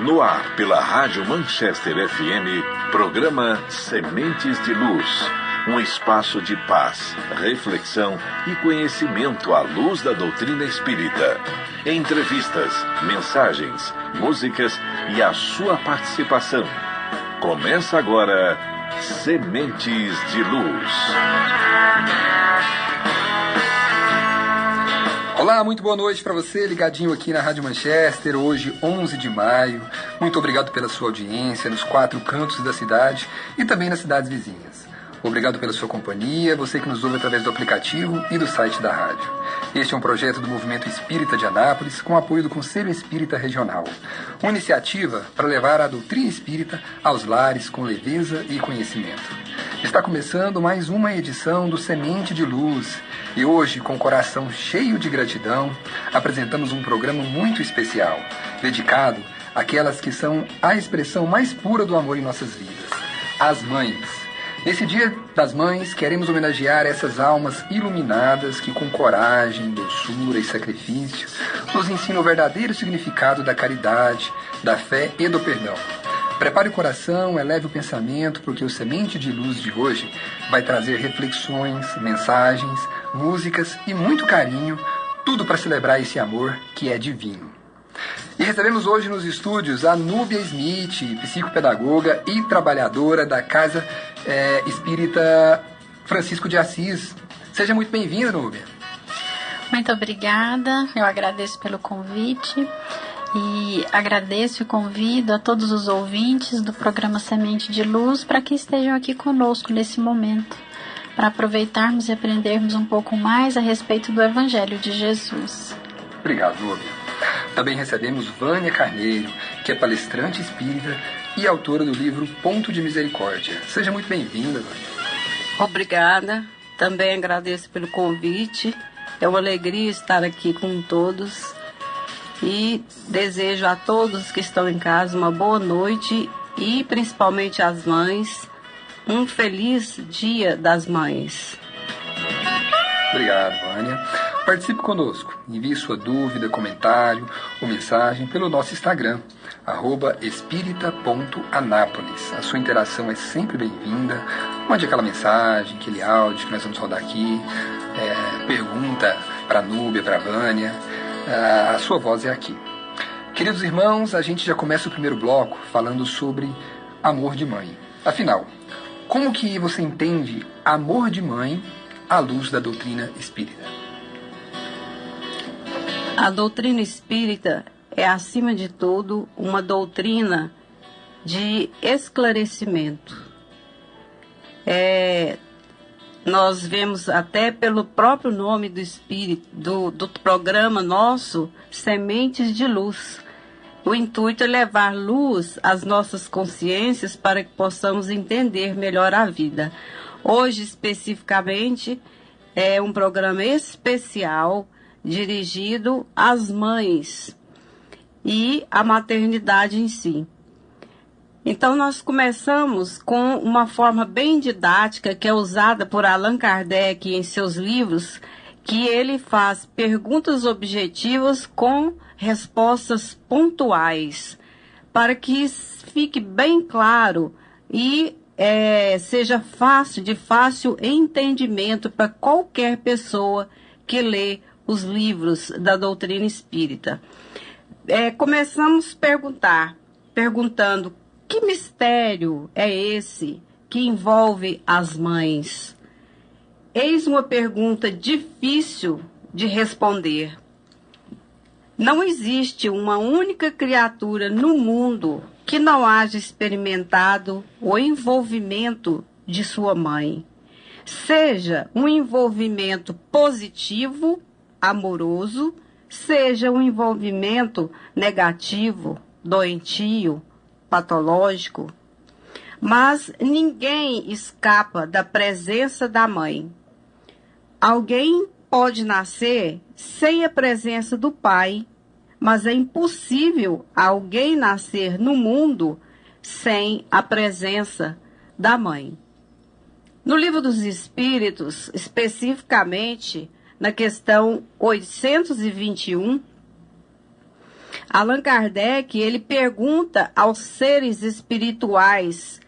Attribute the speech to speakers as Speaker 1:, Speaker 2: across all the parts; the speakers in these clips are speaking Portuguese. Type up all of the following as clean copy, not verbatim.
Speaker 1: No ar, pela Rádio Manchester FM, programa Sementes de Luz. Um espaço de paz, reflexão e conhecimento à luz da doutrina espírita. Entrevistas, mensagens, músicas e a sua participação. Começa agora, Sementes de Luz.
Speaker 2: Olá, muito boa noite para você, ligadinho aqui na Rádio Manchester, hoje 11 de maio. Muito obrigado pela sua audiência nos 4 cantos da cidade e também nas cidades vizinhas. Obrigado pela sua companhia, você que nos ouve através do aplicativo e do site da rádio. Este é um projeto do Movimento Espírita de Anápolis, com apoio do Conselho Espírita Regional. Uma iniciativa para levar a doutrina espírita aos lares com leveza e conhecimento. Está começando mais uma edição do Semente de Luz. E hoje, com o coração cheio de gratidão, apresentamos um programa muito especial, dedicado àquelas que são a expressão mais pura do amor em nossas vidas, as mães. Nesse Dia das Mães, queremos homenagear essas almas iluminadas que, com coragem, doçura e sacrifício, nos ensinam o verdadeiro significado da caridade, da fé e do perdão. Prepare o coração, eleve o pensamento, porque o Semente de Luz de hoje vai trazer reflexões, mensagens, músicas e muito carinho, tudo para celebrar esse amor que é divino. E recebemos hoje nos estúdios a Núbia Smith, psicopedagoga e trabalhadora da Casa Espírita Francisco de Assis. Seja muito bem-vinda, Núbia.
Speaker 3: Muito obrigada, eu agradeço pelo convite e agradeço e convido a todos os ouvintes do programa Semente de Luz para que estejam aqui conosco nesse momento, para aproveitarmos e aprendermos um pouco mais a respeito do Evangelho de Jesus.
Speaker 2: Obrigado, Núbia. Também recebemos Vânia Carneiro, que é palestrante espírita e autora do livro Ponto de Misericórdia. Seja muito bem-vinda, Vânia.
Speaker 4: Obrigada. Também agradeço pelo convite. É uma alegria estar aqui com todos. E desejo a todos que estão em casa uma boa noite e principalmente às mães, um feliz Dia das Mães.
Speaker 2: Obrigado, Vânia. Participe conosco. Envie sua dúvida, comentário ou mensagem pelo nosso Instagram, @espírita.anápolis. A sua interação é sempre bem-vinda. Mande aquela mensagem, aquele áudio que nós vamos rodar aqui. Pergunta para a Núbia, para a Vânia. A sua voz é aqui. Queridos irmãos, a gente já começa o primeiro bloco falando sobre amor de mãe. Afinal, como que você entende amor de mãe à luz da doutrina espírita?
Speaker 4: A doutrina espírita é, acima de tudo, uma doutrina de esclarecimento. Nós vemos até pelo próprio nome do espírito, do programa nosso, Sementes de Luz. O intuito é levar luz às nossas consciências para que possamos entender melhor a vida. Hoje, especificamente, é um programa especial dirigido às mães e à maternidade em si. Então, nós começamos com uma forma bem didática que é usada por Allan Kardec em seus livros, que ele faz perguntas objetivas com respostas pontuais, para que fique bem claro e seja de fácil entendimento para qualquer pessoa que lê os livros da doutrina espírita. Começamos perguntando: que mistério é esse que envolve as mães? Eis uma pergunta difícil de responder. Não existe uma única criatura no mundo que não haja experimentado o envolvimento de sua mãe. Seja um envolvimento positivo, amoroso, seja um envolvimento negativo, doentio, patológico. Mas ninguém escapa da presença da mãe. Alguém pode nascer sem a presença do pai, mas é impossível alguém nascer no mundo sem a presença da mãe. No Livro dos Espíritos, especificamente na questão 821, Allan Kardec, ele pergunta aos seres espirituais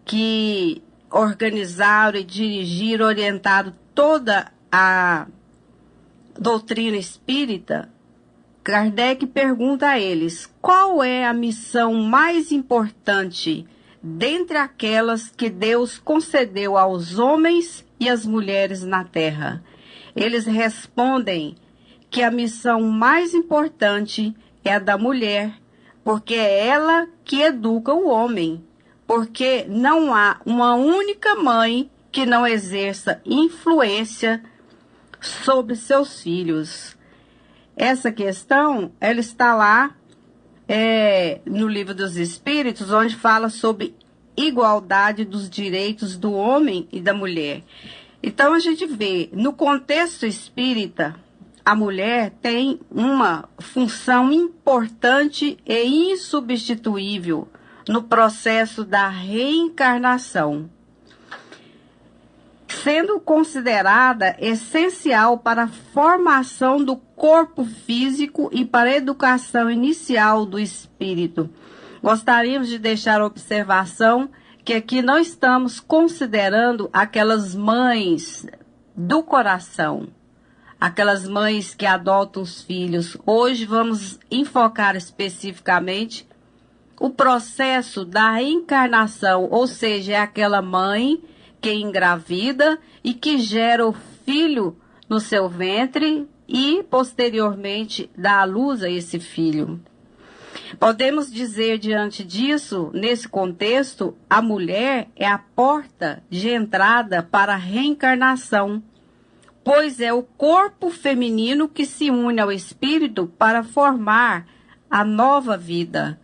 Speaker 4: que organizaram e dirigiram, orientaram toda a doutrina espírita. Kardec pergunta a eles: qual é a missão mais importante dentre aquelas que Deus concedeu aos homens e às mulheres na Terra? Eles respondem que a missão mais importante é a da mulher, porque é ela que educa o homem, porque não há uma única mãe que não exerça influência sobre seus filhos. Essa questão, ela está lá no Livro dos Espíritos, onde fala sobre igualdade dos direitos do homem e da mulher. Então, a gente vê, no contexto espírita, a mulher tem uma função importante e insubstituível no processo da reencarnação, sendo considerada essencial para a formação do corpo físico e para a educação inicial do espírito. Gostaríamos de deixar a observação que aqui não estamos considerando aquelas mães do coração, aquelas mães que adotam os filhos. Hoje vamos enfocar especificamente o processo da reencarnação, ou seja, é aquela mãe que engravida e que gera o filho no seu ventre e, posteriormente, dá à luz a esse filho. Podemos dizer, diante disso, nesse contexto, a mulher é a porta de entrada para a reencarnação, pois é o corpo feminino que se une ao espírito para formar a nova vida,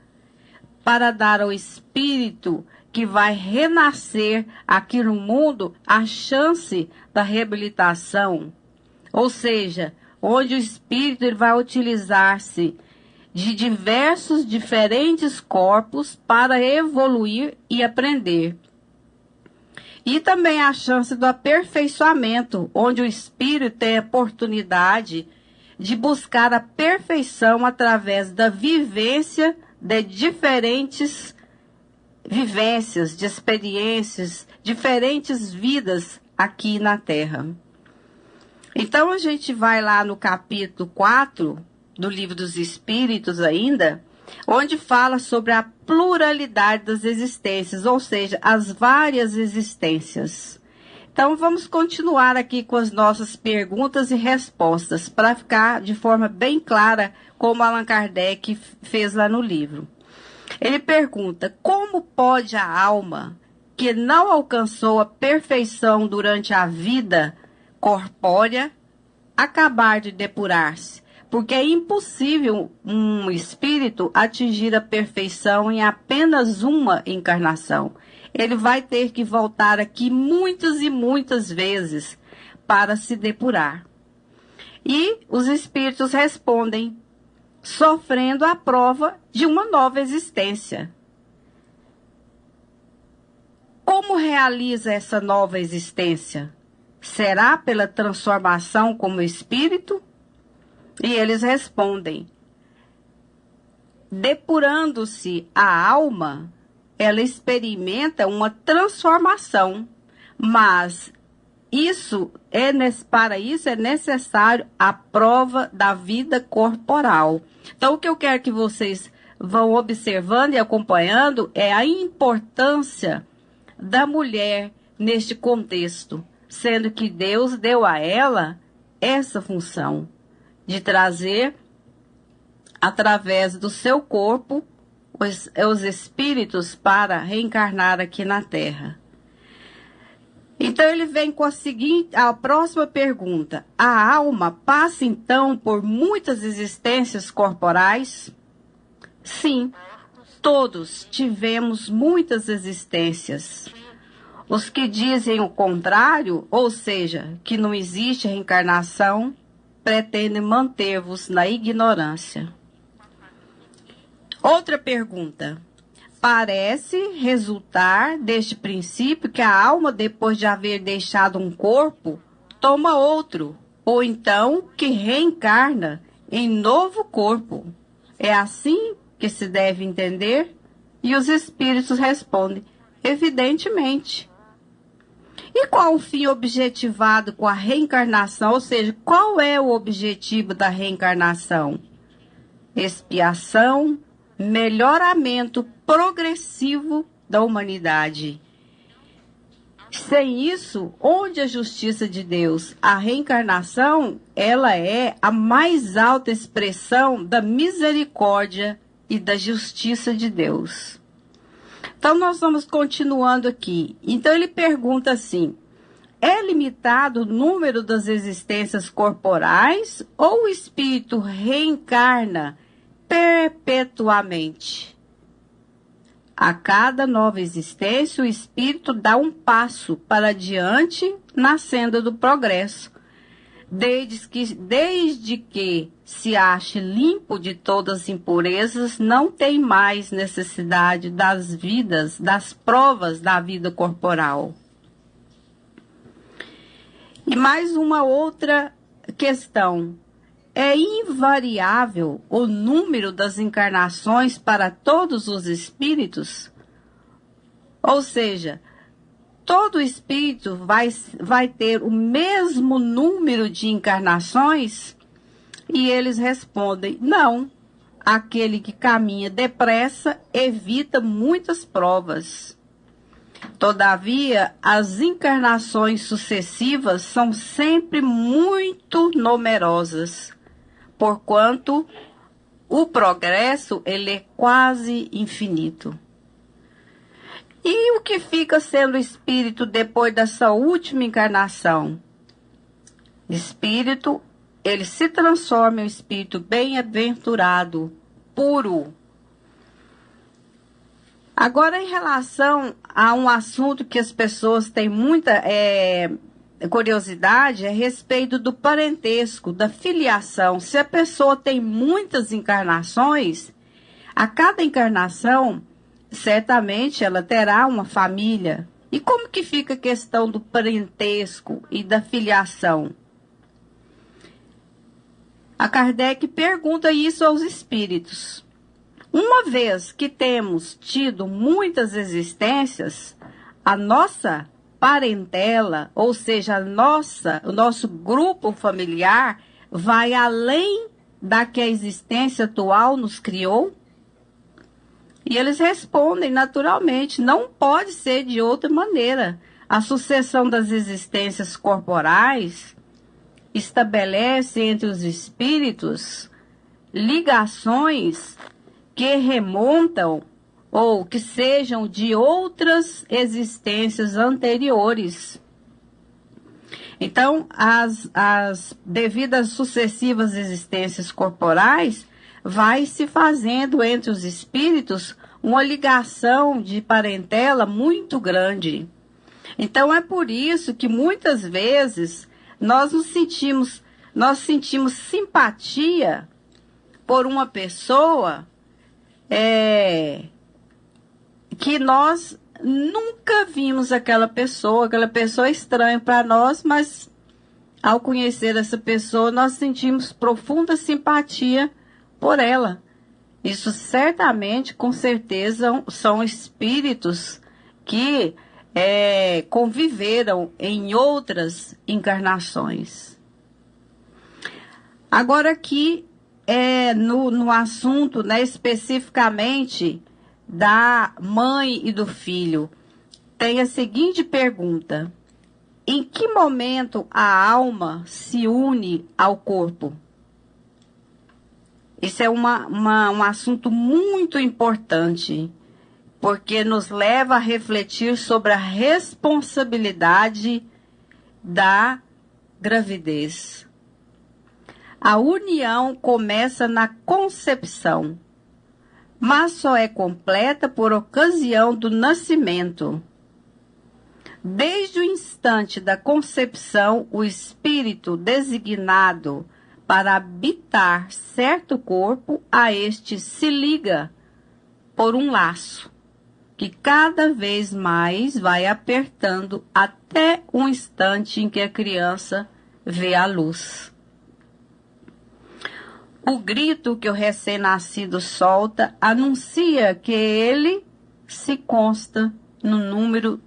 Speaker 4: para dar ao espírito que vai renascer aqui no mundo a chance da reabilitação, ou seja, onde o espírito ele vai utilizar-se de diferentes corpos para evoluir e aprender. E também a chance do aperfeiçoamento, onde o espírito tem a oportunidade de buscar a perfeição através da vivência de diferentes vivências, de experiências, diferentes vidas aqui na Terra. Então a gente vai lá no capítulo 4 do Livro dos Espíritos ainda, onde fala sobre a pluralidade das existências, ou seja, as várias existências. Então vamos continuar aqui com as nossas perguntas e respostas, para ficar de forma bem clara, como Allan Kardec fez lá no livro. Ele pergunta: como pode a alma, que não alcançou a perfeição durante a vida corpórea, acabar de depurar-se? Porque é impossível um espírito atingir a perfeição em apenas uma encarnação. Ele vai ter que voltar aqui muitas e muitas vezes para se depurar. E os espíritos respondem: sofrendo a prova de uma nova existência. Como realiza essa nova existência? Será pela transformação como espírito? E eles respondem: depurando-se a alma, ela experimenta uma transformação, mas para isso é necessário a prova da vida corporal. Então, o que eu quero que vocês vão observando e acompanhando é a importância da mulher neste contexto, sendo que Deus deu a ela essa função de trazer, através do seu corpo, os espíritos para reencarnar aqui na Terra. Então ele vem com a próxima pergunta: a alma passa então por muitas existências corporais? Sim, todos tivemos muitas existências. Os que dizem o contrário, ou seja, que não existe reencarnação, pretendem manter-vos na ignorância. Outra pergunta: parece resultar deste princípio que a alma, depois de haver deixado um corpo, toma outro, ou então que reencarna em novo corpo. É assim que se deve entender? E os espíritos respondem: evidentemente. E qual o fim objetivado com a reencarnação? Ou seja, qual é o objetivo da reencarnação? Expiação, melhoramento progressivo da humanidade. Sem isso, onde a justiça de Deus? A reencarnação, ela é a mais alta expressão da misericórdia e da justiça de Deus. Então, nós vamos continuando aqui. Então, ele pergunta assim: é limitado o número das existências corporais ou o espírito reencarna perpetuamente? A cada nova existência, o espírito dá um passo para diante na senda do progresso. Desde que se ache limpo de todas as impurezas, não tem mais necessidade das provas da vida corporal. E mais uma outra questão. É invariável o número das encarnações para todos os espíritos? Ou seja, todo espírito vai ter o mesmo número de encarnações? E eles respondem: não. Aquele que caminha depressa evita muitas provas. Todavia, as encarnações sucessivas são sempre muito numerosas, porquanto o progresso ele é quase infinito. E o que fica sendo espírito depois dessa última encarnação? Espírito, ele se transforma em um espírito bem-aventurado, puro. Agora, em relação a um assunto que as pessoas têm muita curiosidade, é a respeito do parentesco, da filiação. Se a pessoa tem muitas encarnações, a cada encarnação, certamente ela terá uma família. E como que fica a questão do parentesco e da filiação? A Kardec pergunta isso aos espíritos. Uma vez que temos tido muitas existências, a nossa parentela, ou seja, o nosso grupo familiar, vai além da que a existência atual nos criou? E eles respondem naturalmente: não pode ser de outra maneira. A sucessão das existências corporais estabelece entre os espíritos ligações que remontam ou que sejam de outras existências anteriores. Então, devido às sucessivas existências corporais, vai se fazendo entre os espíritos uma ligação de parentela muito grande. Então, é por isso que muitas vezes nós sentimos simpatia por uma pessoa que nós nunca vimos aquela pessoa é estranha para nós, mas ao conhecer essa pessoa, nós sentimos profunda simpatia por ela. Isso certamente, com certeza, são espíritos que conviveram em outras encarnações. Agora aqui, no assunto, né, especificamente da mãe e do filho, tem a seguinte pergunta: em que momento a alma se une ao corpo? Isso é um assunto muito importante, porque nos leva a refletir sobre a responsabilidade da gravidez. A união começa na concepção, mas só é completa por ocasião do nascimento. Desde o instante da concepção, o espírito designado para habitar certo corpo, a este se liga por um laço, que cada vez mais vai apertando até o instante em que a criança vê a luz. O grito que o recém-nascido solta anuncia que ele se consta no número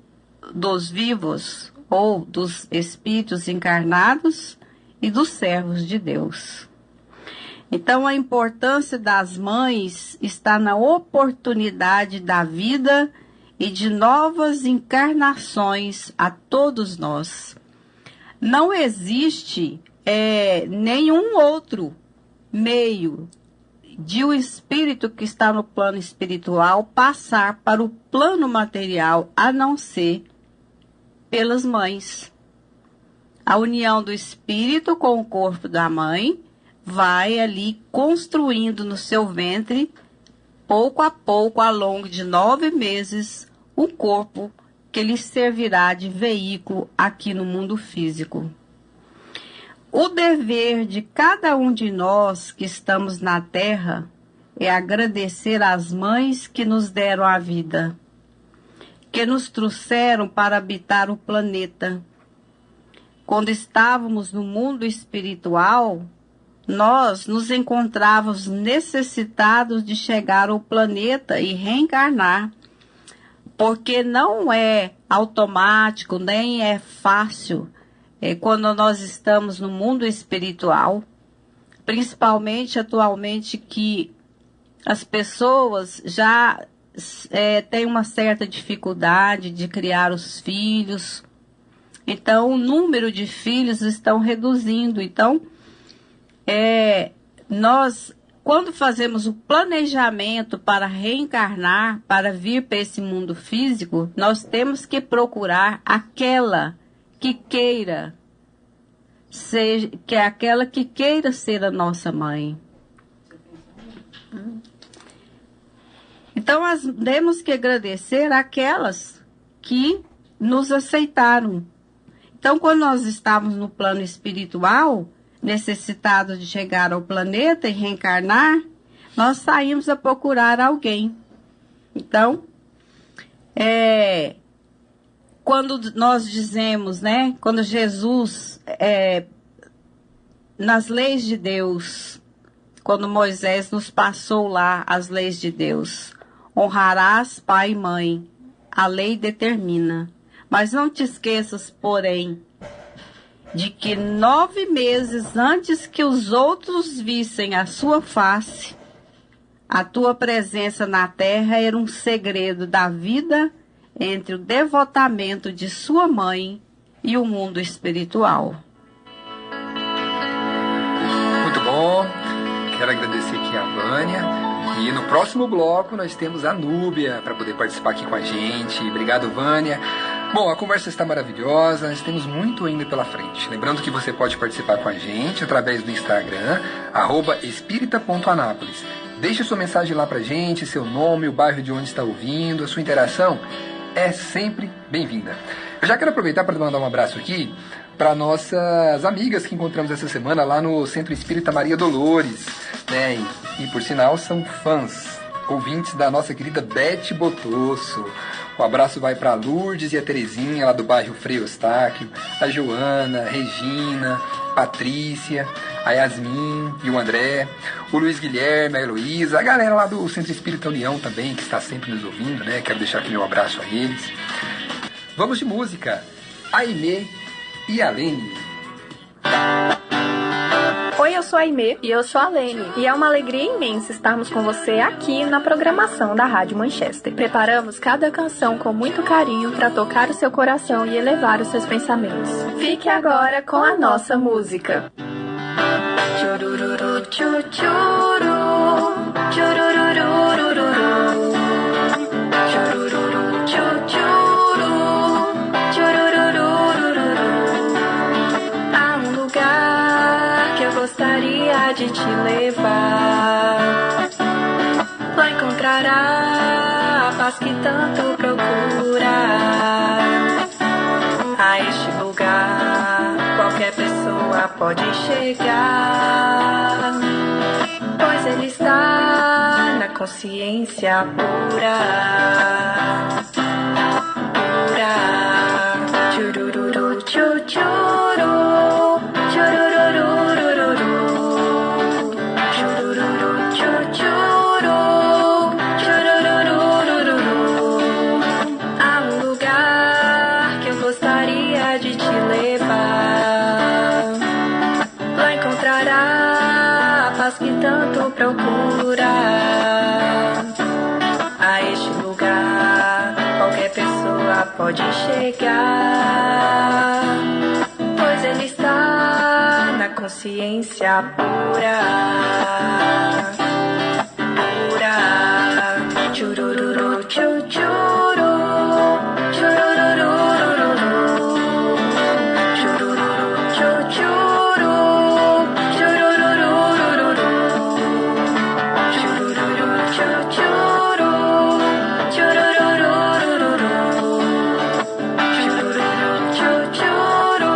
Speaker 4: dos vivos ou dos espíritos encarnados e dos servos de Deus. Então, a importância das mães está na oportunidade da vida e de novas encarnações a todos nós. Não existe nenhum outro meio de o espírito que está no plano espiritual passar para o plano material, a não ser pelas mães. A união do espírito com o corpo da mãe vai ali construindo no seu ventre, pouco a pouco, ao longo de 9 meses, o corpo que lhe servirá de veículo aqui no mundo físico. O dever de cada um de nós que estamos na Terra é agradecer às mães que nos deram a vida, que nos trouxeram para habitar o planeta. Quando estávamos no mundo espiritual, nós nos encontrávamos necessitados de chegar ao planeta e reencarnar, porque não é automático, nem é fácil quando nós estamos no mundo espiritual, principalmente atualmente que as pessoas já têm uma certa dificuldade de criar os filhos. Então, o número de filhos estão reduzindo. Então, nós, quando fazemos o planejamento para reencarnar, para vir para esse mundo físico, nós temos que procurar aquela que queira ser a nossa mãe. Então, nós temos que agradecer aquelas que nos aceitaram. Então, quando nós estávamos no plano espiritual, necessitados de chegar ao planeta e reencarnar, nós saímos a procurar alguém. Então, quando nós dizemos, né, quando Jesus, nas leis de Deus, quando Moisés nos passou lá as leis de Deus, honrarás pai e mãe, a lei determina. Mas não te esqueças, porém, de que 9 meses antes que os outros vissem a sua face, a tua presença na terra era um segredo da vida entre o devotamento de sua mãe e o mundo espiritual.
Speaker 2: Muito bom. Quero agradecer aqui a Vânia. E no próximo bloco nós temos a Núbia para poder participar aqui com a gente. Obrigado, Vânia. Bom, a conversa está maravilhosa, nós temos muito ainda pela frente. Lembrando que você pode participar com a gente através do Instagram, @espirita.anápolis. Deixe sua mensagem lá pra gente, seu nome, o bairro de onde está ouvindo, a sua interação é sempre bem-vinda. Eu já quero aproveitar para mandar um abraço aqui para nossas amigas que encontramos essa semana lá no Centro Espírita Maria Dolores, né? E por sinal são fãs, ouvintes da nossa querida Beth Botosso. O abraço vai para a Lourdes e a Terezinha, lá do bairro Frei Eustáquio, a Joana, a Regina, a Patrícia, a Yasmin e o André, o Luiz Guilherme, a Heloísa, a galera lá do Centro Espírita União também, que está sempre nos ouvindo, né? Quero deixar aqui meu abraço a eles. Vamos de música. Aimee e a Lene.
Speaker 5: Oi, eu sou a Aimee.
Speaker 3: E eu sou a Lene.
Speaker 5: E é uma alegria imensa estarmos com você aqui na programação da Rádio Manchester.
Speaker 3: Preparamos cada canção com muito carinho para tocar o seu coração e elevar os seus pensamentos.
Speaker 5: Fique agora com a nossa música.
Speaker 3: Churururu, chu, churu, churururururu. Churururu, chu, churu, churururururu. Há um lugar que eu gostaria de te levar. Lá encontrará a paz que tanto procura. A este lugar qualquer pessoa pode chegar, pois ele está na consciência pura. Pura. Churururu, chu, churu, churururururu.
Speaker 5: quem tanto procura. A este lugar qualquer pessoa pode chegar, pois ele está na consciência pura. Pura. Churururu, chuchuru, churururururu, churururu, chuchuru, churururururu, churururu, chuchuru, churururururu, churururu, chuchuru,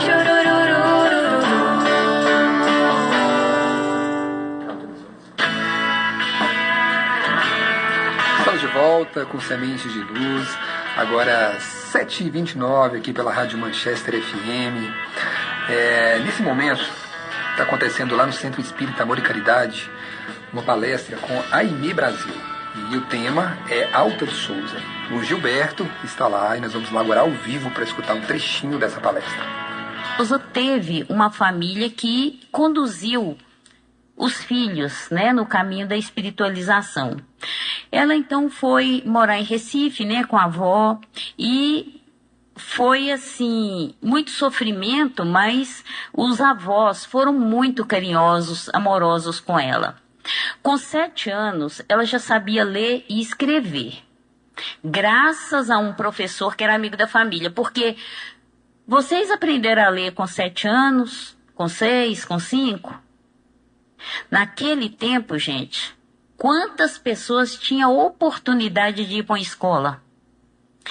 Speaker 5: churururururu.
Speaker 2: Estamos de volta com Sementes de Luz, agora 7h29 aqui pela Rádio Manchester FM. Nesse momento, está acontecendo lá no Centro Espírita Amor e Caridade uma palestra com a Aimee Brasil. E o tema é Alta de Souza. O Gilberto está lá e nós vamos lá agora ao vivo para escutar um trechinho dessa palestra.
Speaker 6: Souza teve uma família que conduziu os filhos, né, no caminho da espiritualização. Ela então foi morar em Recife, né, com a avó, e foi assim, muito sofrimento, mas os avós foram muito carinhosos, amorosos com ela. Com 7 anos, ela já sabia ler e escrever, graças a um professor que era amigo da família, porque vocês aprenderam a ler com 7 anos, com 6, com 5? Naquele tempo, gente, quantas pessoas tinham oportunidade de ir para uma escola?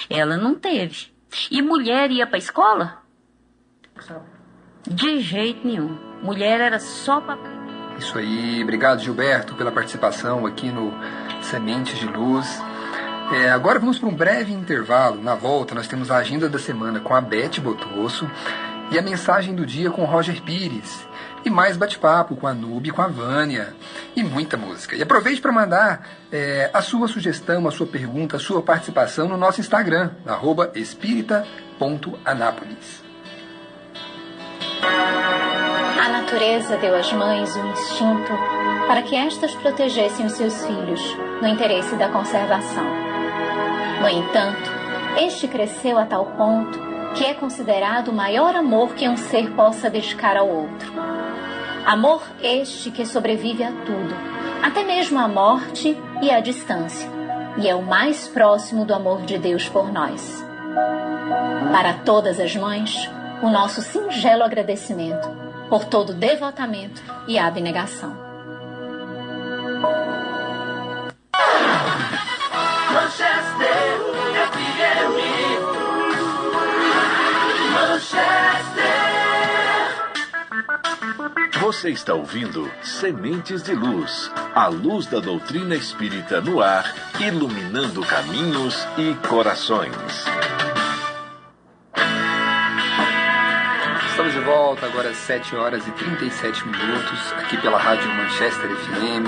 Speaker 6: Ela não teve. E mulher ia para a escola? De jeito nenhum. Mulher era só para...
Speaker 2: Isso aí, obrigado Gilberto pela participação aqui no Sementes de Luz. Agora vamos para um breve intervalo. Na volta nós temos a agenda da semana com a Beth Botosso e a mensagem do dia com Roger Pires. E mais bate-papo com a Nube, com a Vânia. E muita música. E aproveite para mandar a sua sugestão, a sua pergunta, a sua participação no nosso Instagram, @espírita.anápolis.
Speaker 7: A natureza deu às mães o instinto para que estas protegessem os seus filhos no interesse da conservação. No entanto, este cresceu a tal ponto que é considerado o maior amor que um ser possa dedicar ao outro. Amor este que sobrevive a tudo, até mesmo à morte e à distância, e é o mais próximo do amor de Deus por nós. Para todas as mães, o nosso singelo agradecimento por todo o devotamento e abnegação.
Speaker 8: Manchester FM. Manchester.
Speaker 1: Você está ouvindo Sementes de Luz, a luz da doutrina espírita no ar, iluminando caminhos e corações.
Speaker 2: Estamos de volta, agora às 7h37, aqui pela Rádio Manchester FM.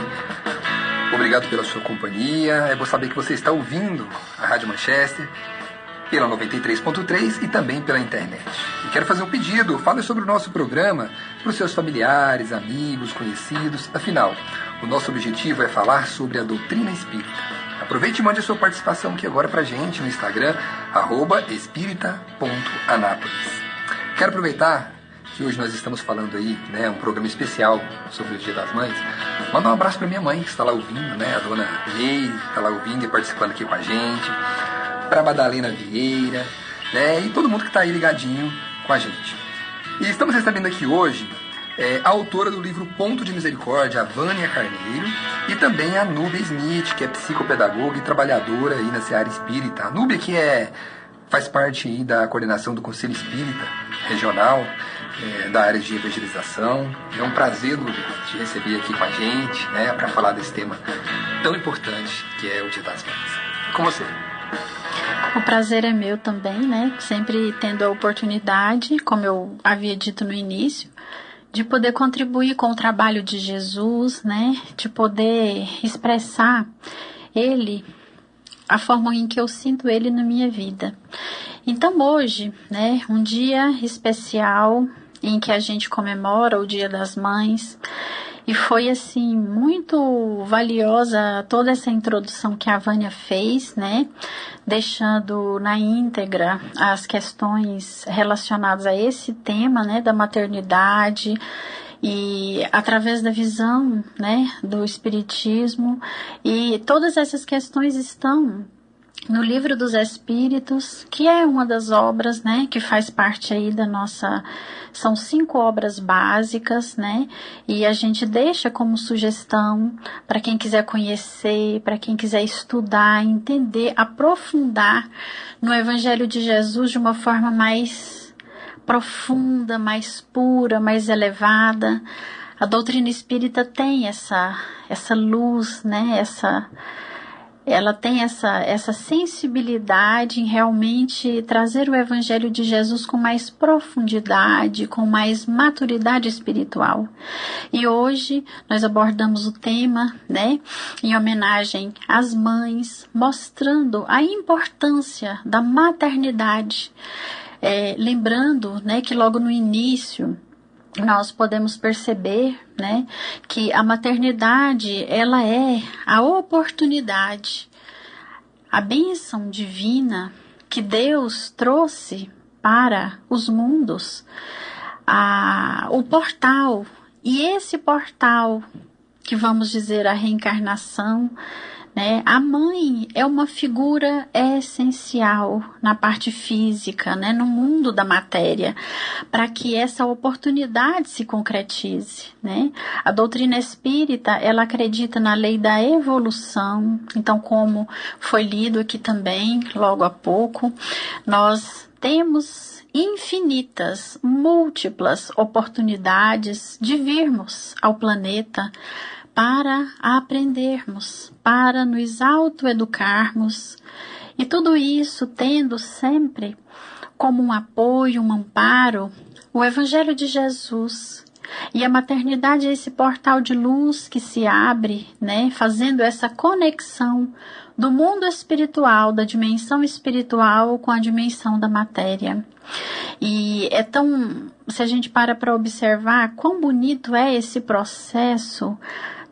Speaker 2: Obrigado pela sua companhia. É bom saber que você está ouvindo a Rádio Manchester pela 93.3 e também pela internet. E quero fazer um pedido, fale sobre o nosso programa para os seus familiares, amigos, conhecidos. Afinal, o nosso objetivo é falar sobre a doutrina espírita. Aproveite e mande a sua participação aqui agora para a gente no Instagram, @espírita.anápolis. Quero aproveitar que hoje nós estamos falando aí, né, um programa especial sobre o Dia das Mães. Manda um abraço para minha mãe, que está lá ouvindo, né, a dona Meire, está lá ouvindo e participando aqui com a gente. Para a Madalena Vieira, né, e todo mundo que está aí ligadinho com a gente. E estamos recebendo aqui hoje a autora do livro Ponto de Misericórdia, a Vânia Carneiro, e também a Núbia Smith, que é psicopedagoga e trabalhadora aí na seara espírita. A Núbia que faz parte aí da coordenação do Conselho Espírita Regional, da área de evangelização. É um prazer, Núbia, te receber aqui com a gente, né, para falar desse tema tão importante que é o Dia das Mães. Com você.
Speaker 3: O prazer é meu também, né? Sempre tendo a oportunidade, como eu havia dito no início, de poder contribuir com o trabalho de Jesus, né? De poder expressar Ele, a forma em que eu sinto Ele na minha vida. Então hoje, né? Um dia especial em que a gente comemora o Dia das Mães. E foi assim muito valiosa toda essa introdução que a Vânia fez, né? Deixando na íntegra as questões relacionadas a esse tema, né, da maternidade, e através da visão, né, do Espiritismo, e todas essas questões estão no Livro dos Espíritos, que é uma das obras, né, que faz parte aí da nossa... São 5 obras básicas, né, e a gente deixa como sugestão para quem quiser conhecer, para quem quiser estudar, entender, aprofundar no Evangelho de Jesus de uma forma mais profunda, mais pura, mais elevada. A doutrina espírita tem essa luz, né, ela tem essa sensibilidade em realmente trazer o Evangelho de Jesus com mais profundidade, com mais maturidade espiritual. E hoje nós abordamos o tema, né, em homenagem às mães, mostrando a importância da maternidade. Lembrando, né, que logo no início nós podemos perceber, né, que a maternidade, ela é a oportunidade, a bênção divina que Deus trouxe para os mundos, o portal, e esse portal, que vamos dizer a reencarnação, né? A mãe é uma figura essencial na parte física, né? No mundo da matéria, para que essa oportunidade se concretize, né? A doutrina espírita, ela acredita na lei da evolução. Então, como foi lido aqui também, logo há pouco, nós temos infinitas, múltiplas oportunidades de virmos ao planeta para aprendermos, para nos autoeducarmos, e tudo isso tendo sempre como um apoio, um amparo, o Evangelho de Jesus. E a maternidade é esse portal de luz que se abre, né, fazendo essa conexão do mundo espiritual, da dimensão espiritual com a dimensão da matéria. E é tão, se a gente para observar quão bonito é esse processo,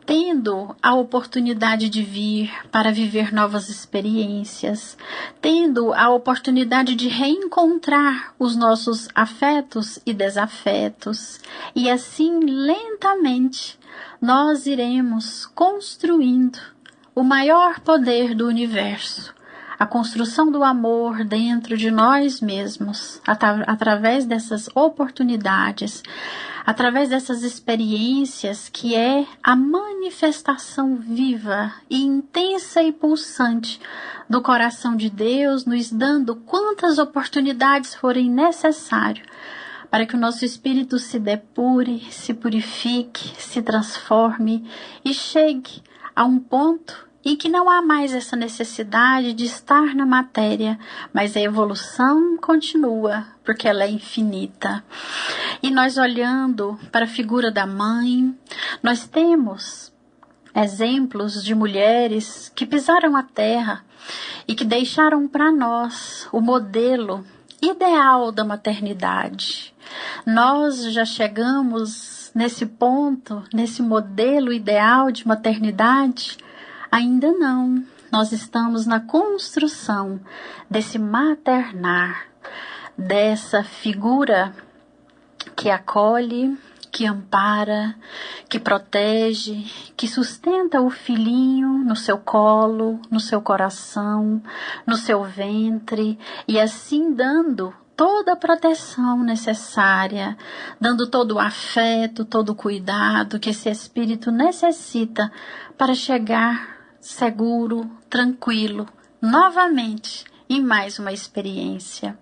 Speaker 3: tendo a oportunidade de vir para viver novas experiências, tendo a oportunidade de reencontrar os nossos afetos e desafetos, e assim lentamente nós iremos construindo o maior poder do universo, a construção do amor dentro de nós mesmos, através dessas oportunidades, através dessas experiências, que é a manifestação viva e intensa e pulsante do coração de Deus, nos dando quantas oportunidades forem necessárias para que o nosso espírito se depure, se purifique, se transforme e chegue a um ponto em que não há mais essa necessidade de estar na matéria, mas a evolução continua, porque ela é infinita. E nós, olhando para a figura da mãe, nós temos exemplos de mulheres que pisaram a terra e que deixaram para nós o modelo ideal da maternidade. Nós já chegamos nesse ponto, nesse modelo ideal de maternidade? Ainda não. Nós estamos na construção desse maternar, dessa figura que acolhe, que ampara, que protege, que sustenta o filhinho no seu colo, no seu coração, no seu ventre, e assim dando toda a proteção necessária, dando todo o afeto, todo o cuidado que esse espírito necessita para chegar seguro, tranquilo, novamente em mais uma experiência.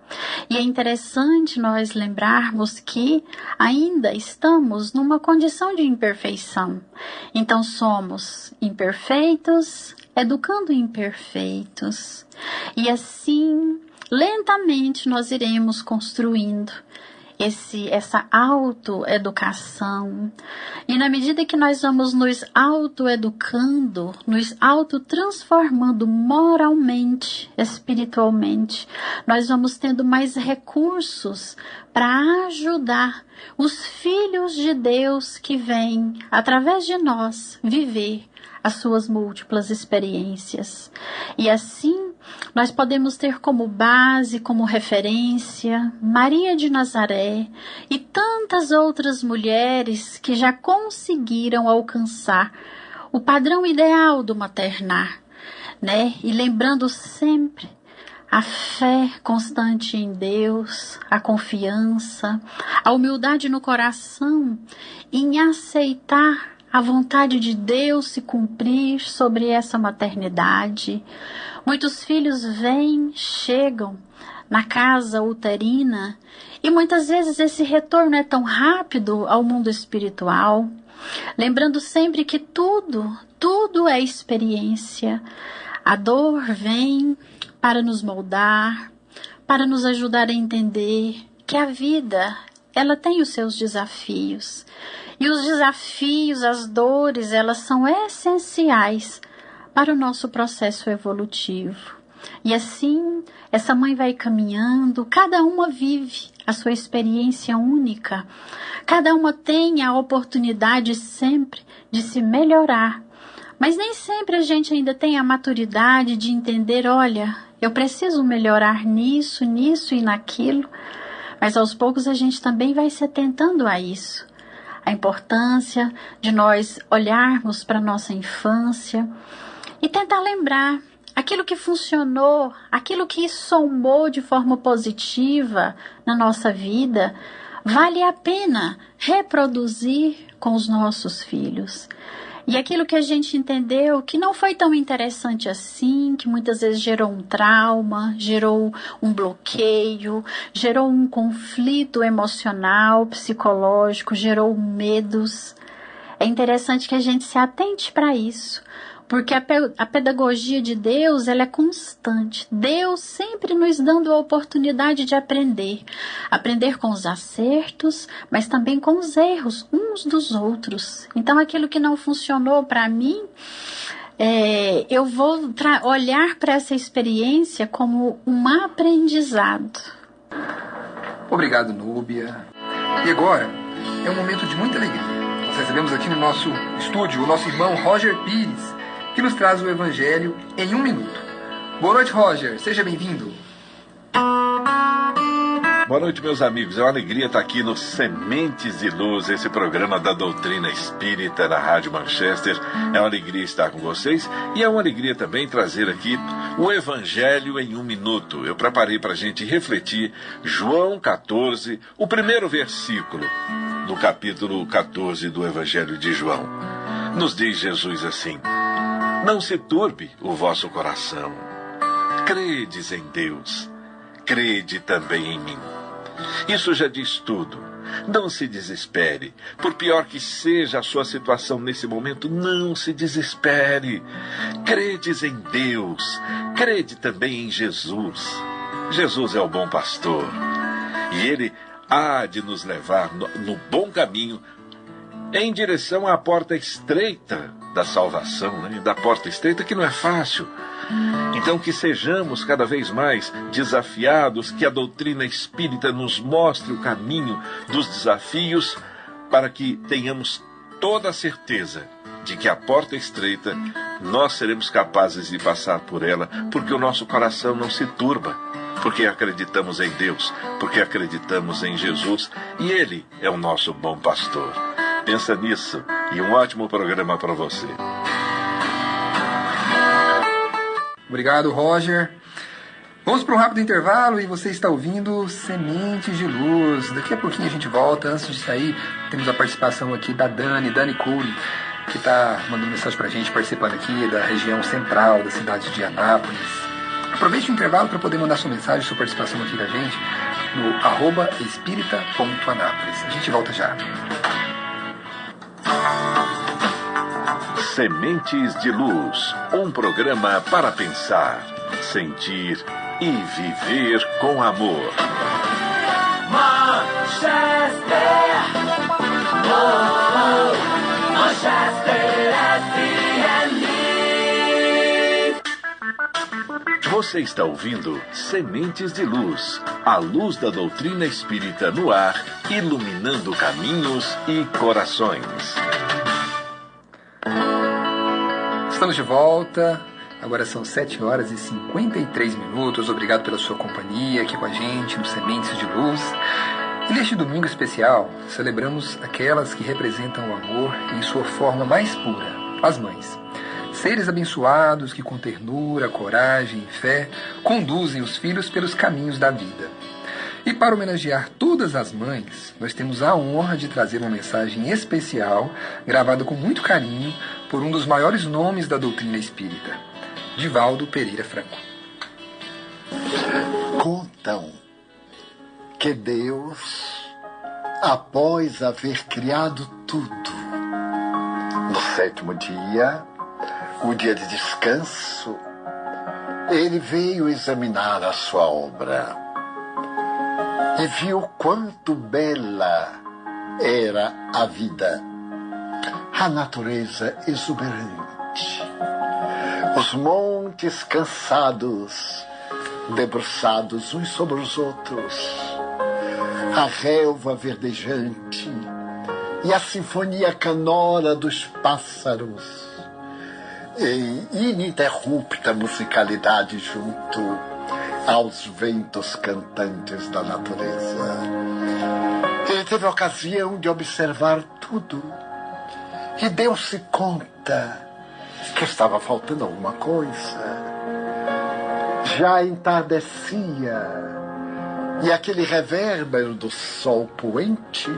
Speaker 3: E é interessante nós lembrarmos que ainda estamos numa condição de imperfeição. Então somos imperfeitos, educando imperfeitos. E assim, lentamente nós iremos construindo essa autoeducação. E na medida que nós vamos nos autoeducando, nos autotransformando moralmente, espiritualmente, nós vamos tendo mais recursos para ajudar os filhos de Deus que vêm, através de nós, viver as suas múltiplas experiências. E assim, nós podemos ter como base, como referência, Maria de Nazaré e tantas outras mulheres que já conseguiram alcançar o padrão ideal do maternar, né? E lembrando sempre a fé constante em Deus, a confiança, a humildade no coração, em aceitar a vontade de Deus se cumprir sobre essa maternidade. Muitos filhos vêm, chegam na casa uterina e muitas vezes esse retorno é tão rápido ao mundo espiritual. Lembrando sempre que tudo é experiência. A dor vem para nos moldar, para nos ajudar a entender que a vida, ela tem os seus desafios. E os desafios, as dores, elas são essenciais para o nosso processo evolutivo. E assim, essa mãe vai caminhando, cada uma vive a sua experiência única. Cada uma tem a oportunidade sempre de se melhorar. Mas nem sempre a gente ainda tem a maturidade de entender, olha, eu preciso melhorar nisso e naquilo. Mas aos poucos a gente também vai se atentando a isso. A importância de nós olharmos para a nossa infância e tentar lembrar aquilo que funcionou, aquilo que somou de forma positiva na nossa vida, vale a pena reproduzir com os nossos filhos. E aquilo que a gente entendeu que não foi tão interessante assim, que muitas vezes gerou um trauma, gerou um bloqueio, gerou um conflito emocional, psicológico, gerou medos. É interessante que a gente se atente para isso, porque a pedagogia de Deus, ela é constante. Deus sempre nos dando a oportunidade de aprender. Aprender com os acertos, mas também com os erros uns dos outros. Então, aquilo que não funcionou para mim, eu vou olhar para essa experiência como um aprendizado.
Speaker 2: Obrigado, Núbia. E agora, é um momento de muita alegria. Nós recebemos aqui no nosso estúdio o nosso irmão Roger Pires, que nos traz o Evangelho em 1 minuto. Boa noite, Roger. Seja bem-vindo.
Speaker 1: Boa noite, meus amigos. É uma alegria estar aqui no Sementes de Luz, esse programa da doutrina espírita na Rádio Manchester. É uma alegria estar com vocês e é uma alegria também trazer aqui o Evangelho em 1 minuto. Eu preparei para a gente refletir João 14, o primeiro versículo do capítulo 14 do Evangelho de João. Nos diz Jesus assim: não se turbe o vosso coração. Credes em Deus, crede também em mim. Isso já diz tudo. Não se desespere. Por pior que seja a sua situação nesse momento, não se desespere. Credes em Deus, crede também em Jesus. Jesus é o bom pastor. E Ele há de nos levar no bom caminho, em direção à porta estreita da salvação, né? Da porta estreita que não é fácil. Então que sejamos cada vez mais desafiados, que a doutrina espírita nos mostre o caminho dos desafios, para que tenhamos toda a certeza de que a porta estreita nós seremos capazes de passar por ela, porque o nosso coração não se turba, porque acreditamos em Deus, porque acreditamos em Jesus, e Ele é o nosso bom pastor. Pensa nisso, e um ótimo programa para você.
Speaker 2: Obrigado, Roger. Vamos para um rápido intervalo e você está ouvindo Sementes de Luz. Daqui a pouquinho a gente volta. Antes de sair, temos a participação aqui da Dani Cury, que está mandando mensagem para a gente, participando aqui da região central da cidade de Anápolis. Aproveite o intervalo para poder mandar sua mensagem, sua participação aqui com a gente no @espírita.anápolis. A gente volta já.
Speaker 1: Sementes de Luz, um programa para pensar, sentir e viver com amor.
Speaker 8: Manchester, Manchester. Oh, Manchester FM.
Speaker 1: Você está ouvindo Sementes de Luz, a luz da doutrina espírita no ar, iluminando caminhos e corações.
Speaker 2: Estamos de volta. Agora são 7 horas e 53 minutos. Obrigado pela sua companhia aqui com a gente no Sementes de Luz. E neste domingo especial, celebramos aquelas que representam o amor em sua forma mais pura, as mães. Seres abençoados que com ternura, coragem e fé conduzem os filhos pelos caminhos da vida. E para homenagear todas as mães, nós temos a honra de trazer uma mensagem especial, gravada com muito carinho por um dos maiores nomes da doutrina espírita, Divaldo Pereira Franco.
Speaker 9: Contam que Deus, após haver criado tudo, no 7º dia, o dia de descanso, ele veio examinar a sua obra e viu quanto bela era a vida, a natureza exuberante, os montes cansados, debruçados uns sobre os outros, a relva verdejante e a sinfonia canora dos pássaros, em ininterrupta musicalidade junto aos ventos cantantes da natureza. Ele teve a ocasião de observar tudo e deu-se conta que estava faltando alguma coisa. Já entardecia e aquele revérbero do sol poente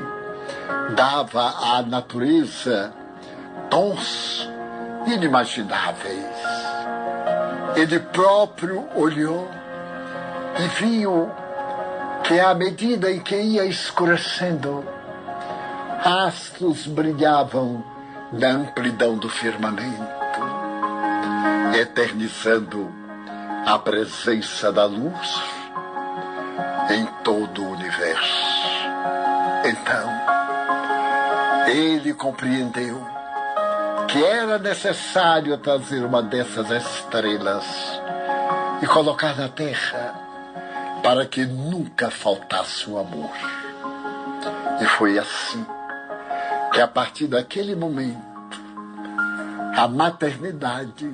Speaker 9: dava à natureza tons inimagináveis. Ele próprio olhou e viu que à medida em que ia escurecendo, astros brilhavam na amplidão do firmamento, eternizando a presença da luz em todo o universo. Então, ele compreendeu que era necessário trazer uma dessas estrelas e colocar na terra para que nunca faltasse o amor. E foi assim que, a partir daquele momento, a maternidade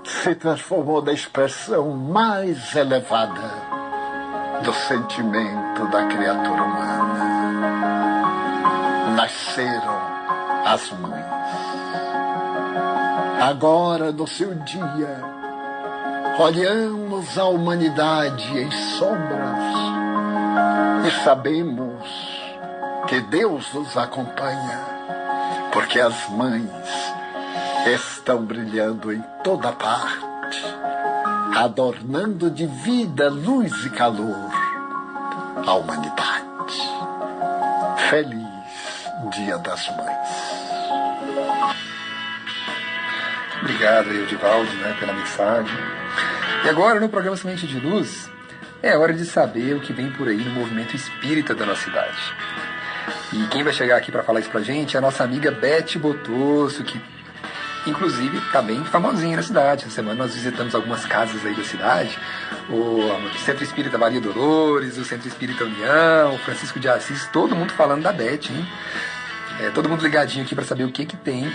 Speaker 9: se transformou na expressão mais elevada do sentimento da criatura humana. Nasceram as mães. Agora, no seu dia, olhamos a humanidade em sombras e sabemos que Deus nos acompanha, porque as mães estão brilhando em toda parte, adornando de vida, luz e calor a humanidade. Feliz Dia das Mães.
Speaker 2: Obrigado, Divaldo, pela mensagem. E agora, no programa Semente de Luz, é hora de saber o que vem por aí no movimento espírita da nossa cidade. E quem vai chegar aqui para falar isso pra gente é a nossa amiga Beth Botosso, que inclusive está bem famosinha na cidade. Essa semana nós visitamos algumas casas aí da cidade, o Centro Espírita Maria Dolores, o Centro Espírita União, o Francisco de Assis, todo mundo falando da Beth, hein? Todo mundo ligadinho aqui para saber o que tem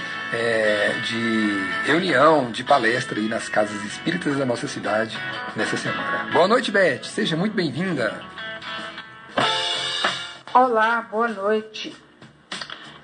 Speaker 2: de reunião, de palestra aí nas casas espíritas da nossa cidade nessa semana. Boa noite, Beth. Seja muito bem-vinda.
Speaker 10: Olá, boa noite.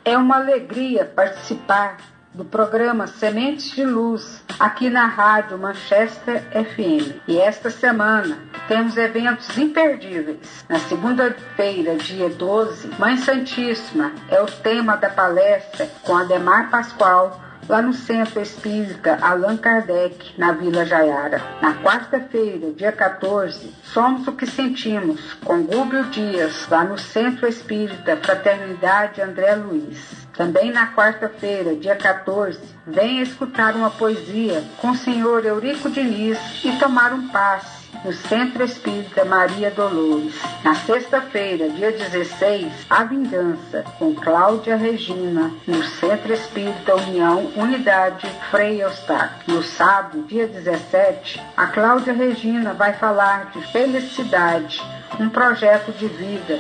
Speaker 10: É uma alegria participar do programa Sementes de Luz, aqui na Rádio Manchester FM. E esta semana temos eventos imperdíveis. Na segunda-feira, dia 12, Mãe Santíssima é o tema da palestra com Ademar Pascoal, lá no Centro Espírita Allan Kardec, na Vila Jaiara. Na quarta-feira, dia 14, Somos o que Sentimos, com Gúbio Dias, lá no Centro Espírita Fraternidade André Luiz. Também na quarta-feira, dia 14, venha escutar uma poesia com o senhor Eurico Diniz e tomar um passe no Centro Espírita Maria Dolores. Na sexta-feira, dia 16, A Vingança, com Cláudia Regina, no Centro Espírita União Unidade Frei Eustáquio. No sábado, dia 17, a Cláudia Regina vai falar de Felicidade, um projeto de vida,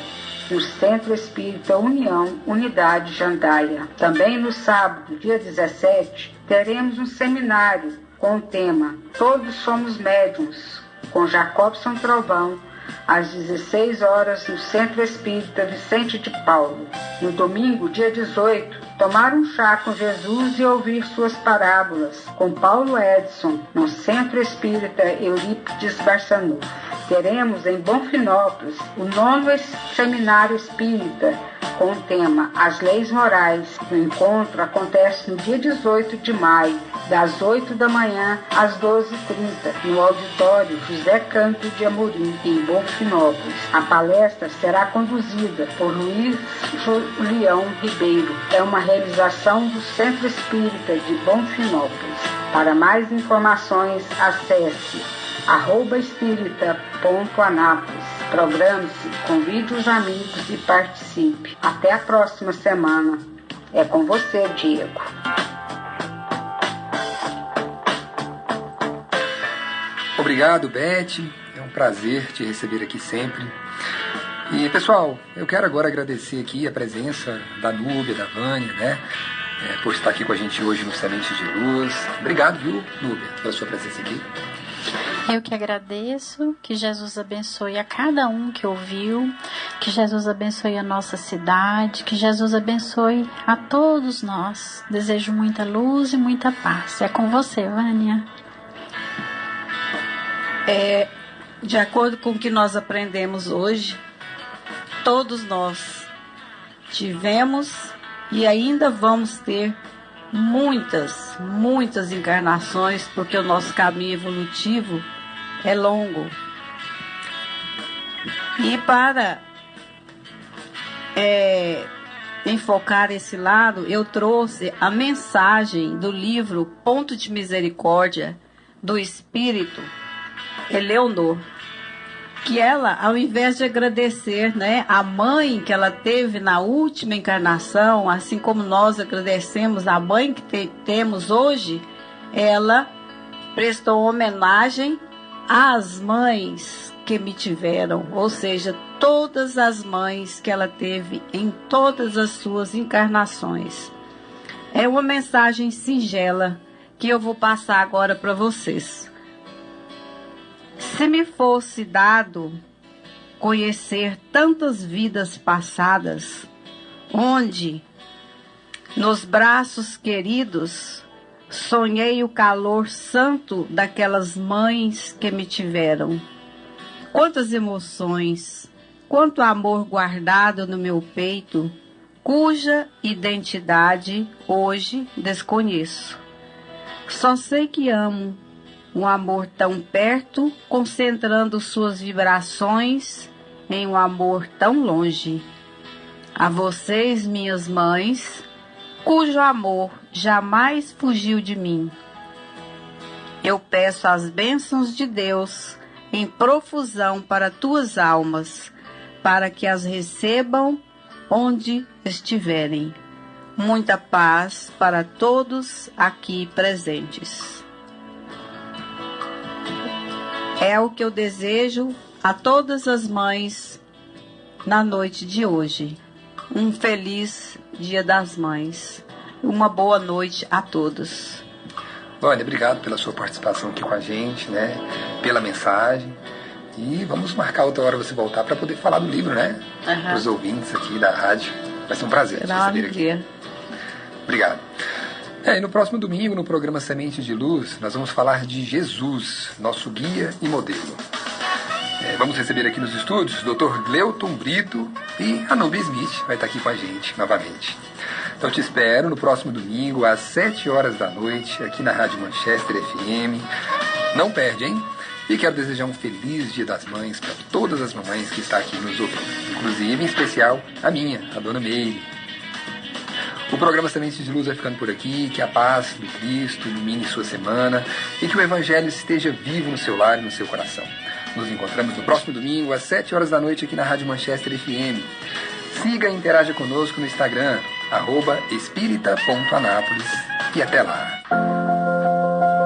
Speaker 10: no Centro Espírita União Unidade Jandaia. Também no sábado, dia 17, teremos um seminário com o tema Todos Somos Médiuns, com Jacobson Trovão, às 16 horas, no Centro Espírita Vicente de Paulo. No domingo, dia 18, tomar um chá com Jesus e ouvir suas parábolas, com Paulo Edson, no Centro Espírita Eurípides Barçanufo. Teremos em Bonfinópolis o 9º Seminário Espírita, com o tema As Leis Morais. O encontro acontece no dia 18 de maio, das 8 da manhã às 12h30, no auditório José Canto de Amorim, em Bonfinópolis. A palestra será conduzida por Luiz Julião Ribeiro. É uma realização do Centro Espírita de Bonfinópolis. Para mais informações, acesse @espírita.anápolis. Programe-se, convide os amigos e participe. Até a próxima semana. É com você, Diego.
Speaker 2: Obrigado, Beth. É um prazer te receber aqui sempre. E, pessoal, eu quero agora agradecer aqui a presença da Núbia, da Vânia, né? Por estar aqui com a gente hoje no Sementes de Luz. Obrigado, viu, Núbia, pela sua presença aqui.
Speaker 3: Eu que agradeço, que Jesus abençoe a cada um que ouviu, que Jesus abençoe a nossa cidade, que Jesus abençoe a todos nós. Desejo muita luz e muita paz. É com você, Vânia.
Speaker 4: De acordo com o que nós aprendemos hoje, todos nós tivemos e ainda vamos ter muitas encarnações, porque o nosso caminho evolutivo é longo. E para enfocar esse lado, eu trouxe a mensagem do livro Ponto de Misericórdia, do Espírito Eleonor, que ela, ao invés de agradecer, né, a mãe que ela teve na última encarnação, assim como nós agradecemos a mãe que temos hoje, ela prestou homenagem às mães que me tiveram, ou seja, todas as mães que ela teve em todas as suas encarnações. É uma mensagem singela que eu vou passar agora para vocês. Se me fosse dado conhecer tantas vidas passadas, onde, nos braços queridos, sonhei o calor santo daquelas mães que me tiveram. Quantas emoções, quanto amor guardado no meu peito, cuja identidade hoje desconheço. Só sei que amo um amor tão perto, concentrando suas vibrações em um amor tão longe. A vocês, minhas mães, cujo amor jamais fugiu de mim, eu peço as bênçãos de Deus em profusão para tuas almas, para que as recebam onde estiverem. Muita paz para todos aqui presentes. É o que eu desejo a todas as mães na noite de hoje. Um feliz Dia das Mães. Uma boa noite a todos.
Speaker 2: Olha, obrigado pela sua participação aqui com a gente, né? Pela mensagem. E vamos marcar outra hora você voltar para poder falar do livro, né? Para os ouvintes aqui da rádio. Vai ser um prazer te receber aqui. Obrigado. E no próximo domingo, no programa Sementes de Luz, nós vamos falar de Jesus, nosso guia e modelo. Vamos receber aqui nos estúdios o Dr. Gleuton Brito e a Núbia Smith vai estar aqui com a gente novamente. Então te espero no próximo domingo, às 7 horas da noite, aqui na Rádio Manchester FM. Não perde, hein? E quero desejar um feliz Dia das Mães para todas as mamães que estão aqui nos ouvindo. Inclusive, em especial, a minha, a Dona Meire. O programa Sementes de Luz vai ficando por aqui. Que a paz do Cristo ilumine sua semana e que o Evangelho esteja vivo no seu lar e no seu coração. Nos encontramos no próximo domingo, às 7 horas da noite, aqui na Rádio Manchester FM. Siga e interaja conosco no Instagram, @espírita.anápolis. E até lá.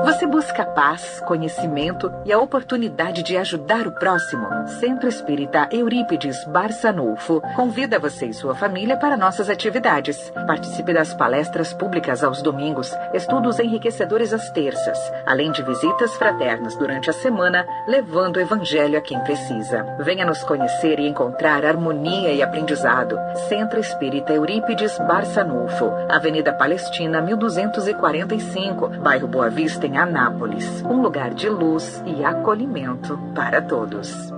Speaker 11: Você busca paz, conhecimento e a oportunidade de ajudar o próximo? Centro Espírita Eurípides Barçanufo convida você e sua família para nossas atividades. Participe das palestras públicas aos domingos, estudos enriquecedores às terças, além de visitas fraternas durante a semana, levando o evangelho a quem precisa. Venha nos conhecer e encontrar harmonia e aprendizado. Centro Espírita Eurípides Barçanufo, Avenida Palestina, 1245, bairro Boa Vista, em Anápolis, um lugar de luz e acolhimento para todos.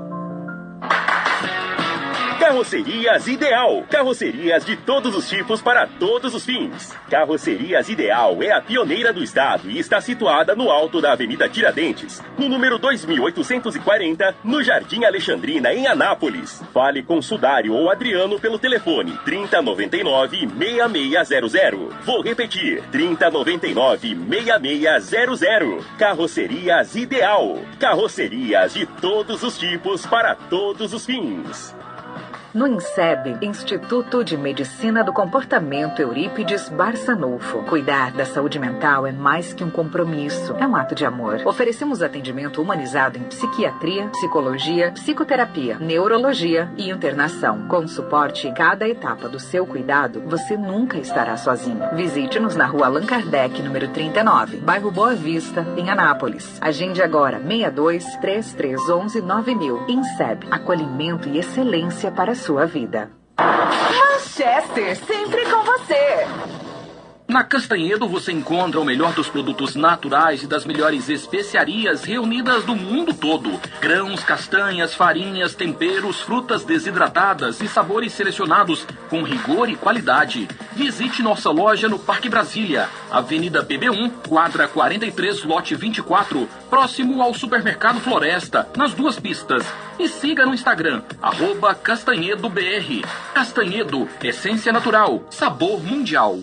Speaker 12: Carrocerias Ideal. Carrocerias de todos os tipos para todos os fins. Carrocerias Ideal é a pioneira do estado e está situada no alto da Avenida Tiradentes, no número 2840, no Jardim Alexandrina, em Anápolis. Fale com Sudário ou Adriano pelo telefone 3099-6600. Vou repetir, 3099-6600. Carrocerias Ideal. Carrocerias de todos os tipos para todos os fins.
Speaker 11: No INSEB, Instituto de Medicina do Comportamento Eurípides Barçanufo. Cuidar da saúde mental é mais que um compromisso, é um ato de amor. Oferecemos atendimento humanizado em psiquiatria, psicologia, psicoterapia, neurologia e internação. Com suporte em cada etapa do seu cuidado, você nunca estará sozinho. Visite-nos na Rua Allan Kardec, número 39, bairro Boa Vista, em Anápolis. Agende agora, 62-3311-9000. INSEB, acolhimento e excelência para sua vida.
Speaker 13: Manchester, sempre com você.
Speaker 14: Na Castanhedo você encontra o melhor dos produtos naturais e das melhores especiarias reunidas do mundo todo. Grãos, castanhas, farinhas, temperos, frutas desidratadas e sabores selecionados com rigor e qualidade. Visite nossa loja no Parque Brasília, Avenida PB1, quadra 43, lote 24, próximo ao Supermercado Floresta, nas duas pistas. E siga no Instagram, @CastanhedoBR. Castanhedo, essência natural, sabor mundial.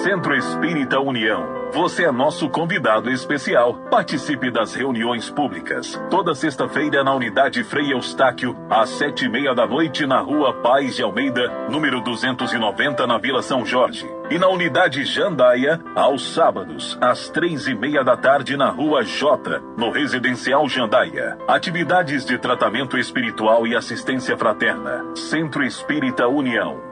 Speaker 1: Centro Espírita União. Você é nosso convidado especial. Participe das reuniões públicas. Toda sexta-feira na Unidade Frei Eustáquio, às 7h30 da noite, na Rua Paz de Almeida, número 290, na Vila São Jorge. E na Unidade Jandaia, aos sábados, às 3h30 da tarde, na Rua J, no Residencial Jandaia. Atividades de tratamento espiritual e assistência fraterna. Centro Espírita União.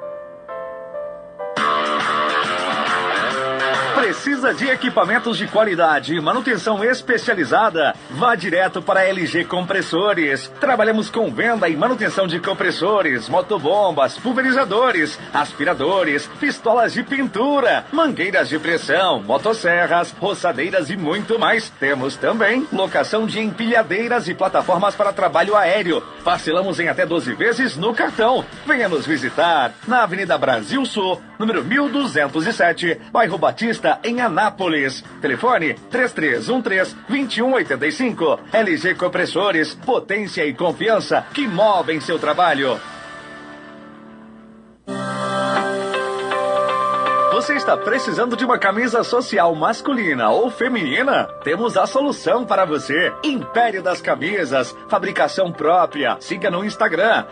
Speaker 15: Precisa de equipamentos de qualidade e manutenção especializada? Vá direto para a LG Compressores. Trabalhamos com venda e manutenção de compressores, motobombas, pulverizadores, aspiradores, pistolas de pintura, mangueiras de pressão, motosserras, roçadeiras e muito mais. Temos também locação de empilhadeiras e plataformas para trabalho aéreo. Parcelamos em até 12 vezes no cartão. Venha nos visitar na Avenida Brasil Sul, número 1207, bairro Batista, em Anápolis. Telefone 3313-2185. LG Compressores, potência e confiança que movem seu trabalho. Você está precisando de uma camisa social masculina ou feminina? Temos a solução para você. Império das Camisas, fabricação própria. Siga no Instagram,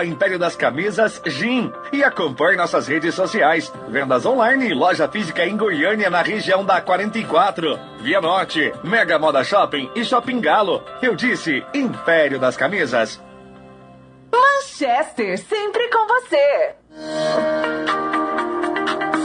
Speaker 15: @Império das Camisas GIM. E acompanhe nossas redes sociais. Vendas online e loja física em Goiânia, na região da 44. Via Norte, Mega Moda Shopping e Shopping Galo. Eu disse Império das Camisas.
Speaker 13: Manchester, sempre com você.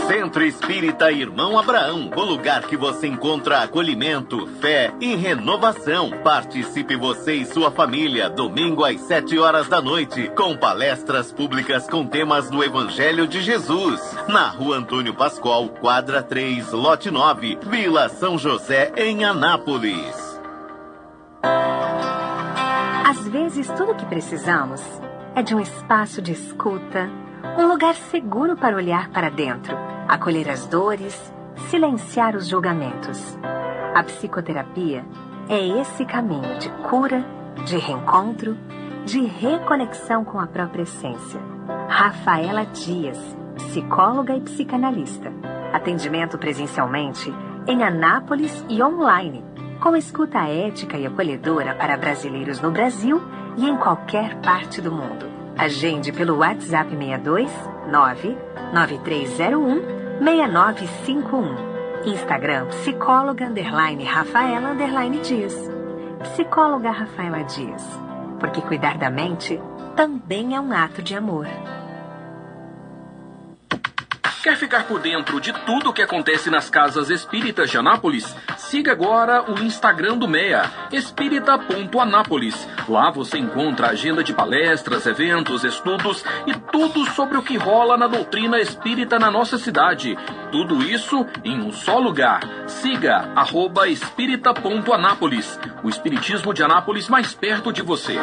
Speaker 16: Centro Espírita Irmão Abraão, o lugar que você encontra acolhimento, fé e renovação. Participe você e sua família, domingo às 7 horas da noite, com palestras públicas com temas do Evangelho de Jesus. Na Rua Antônio Pascoal, quadra 3, lote 9, Vila São José, em Anápolis.
Speaker 11: Às vezes, tudo o que precisamos é de um espaço de escuta, um lugar seguro para olhar para dentro, acolher as dores, silenciar os julgamentos. A psicoterapia é esse caminho de cura, de reencontro, de reconexão com a própria essência. Rafaela Dias, psicóloga e psicanalista. Atendimento presencialmente em Anápolis e online.
Speaker 17: com escuta ética e acolhedora para brasileiros no Brasil e em qualquer parte do mundo. Agende pelo WhatsApp 62 99301 6951. Instagram psicóloga _Rafaela _Dias. Psicóloga Rafaela Dias. Porque cuidar da mente também é um ato de amor.
Speaker 14: Quer ficar por dentro de tudo o que acontece nas casas espíritas de Anápolis? Siga agora o Instagram do MEA, espírita.anápolis. Lá você encontra a agenda de palestras, eventos, estudos e tudo sobre o que rola na doutrina espírita na nossa cidade. Tudo isso em um só lugar. Siga @espírita.anápolis, o espiritismo de Anápolis mais perto de você.